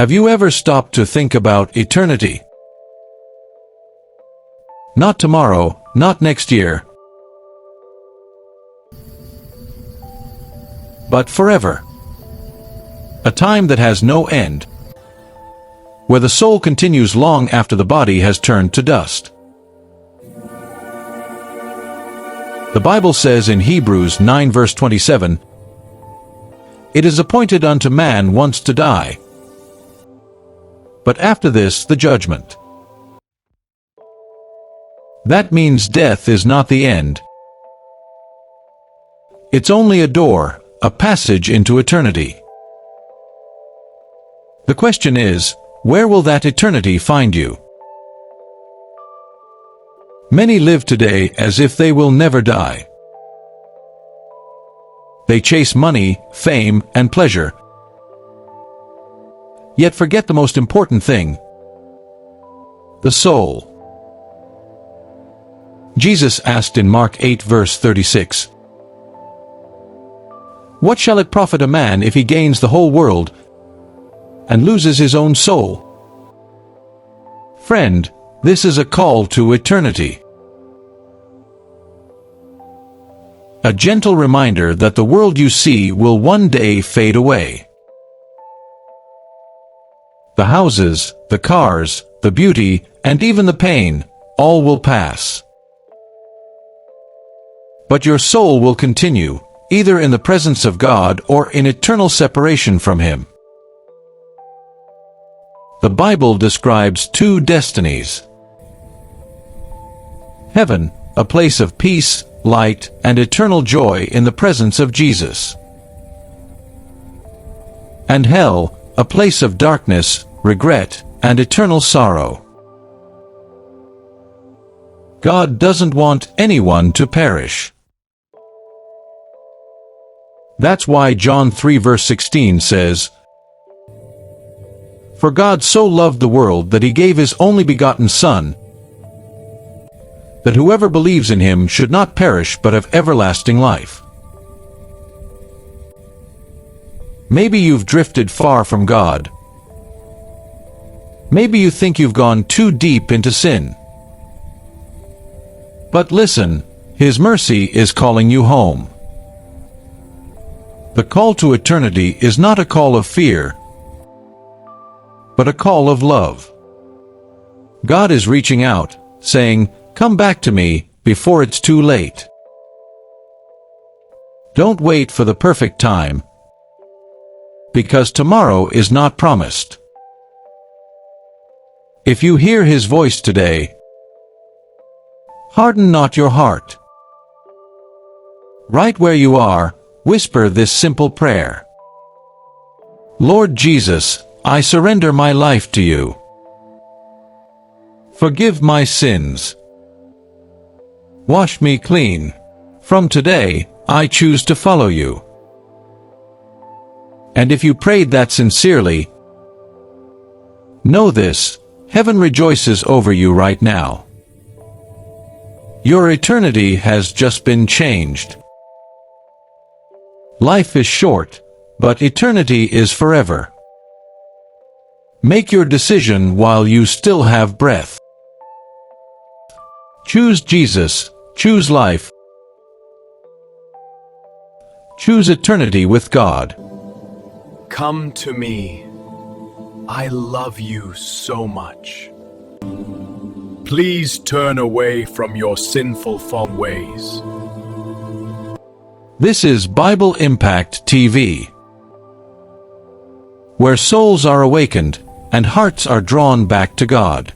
Have you ever stopped to think about eternity? Not tomorrow, not next year, but forever. A time that has no end, where the soul continues long after the body has turned to dust. The Bible says in Hebrews 9 verse 27, "It is appointed unto man once to die, but after this the judgment." That means death is not the end. It's only a door, a passage into eternity. The question is, where will that eternity find you? Many live today as if they will never die. They chase money, fame, and pleasure, yet forget the most important thing: the soul. Jesus asked in Mark 8 verse 36, "What shall it profit a man if he gains the whole world and loses his own soul?" Friend, this is a call to eternity. A gentle reminder that the world you see will one day fade away. The houses, the cars, the beauty, and even the pain, all will pass. But your soul will continue, either in the presence of God or in eternal separation from Him. The Bible describes two destinies: heaven, a place of peace, light, and eternal joy in the presence of Jesus; and hell, a place of darkness, regret, and eternal sorrow. God doesn't want anyone to perish. That's why John 3 verse 16 says, "For God so loved the world that He gave His only begotten Son, that whoever believes in Him should not perish but have everlasting life." Maybe you've drifted far from God. Maybe you think you've gone too deep into sin. But listen, His mercy is calling you home. The call to eternity is not a call of fear, but a call of love. God is reaching out, saying, "Come back to me before it's too late." Don't wait for the perfect time, because tomorrow is not promised. If you hear His voice today, harden not your heart. Right where you are, whisper this simple prayer: "Lord Jesus, I surrender my life to you. Forgive my sins. Wash me clean. From today, I choose to follow you." And if you prayed that sincerely, know this: heaven rejoices over you right now. Your eternity has just been changed. Life is short, but eternity is forever. Make your decision while you still have breath. Choose Jesus, choose life, choose eternity with God. Come to me. I love you so much. Please turn away from your sinful ways. This is Bible Impact TV, where souls are awakened and hearts are drawn back to God.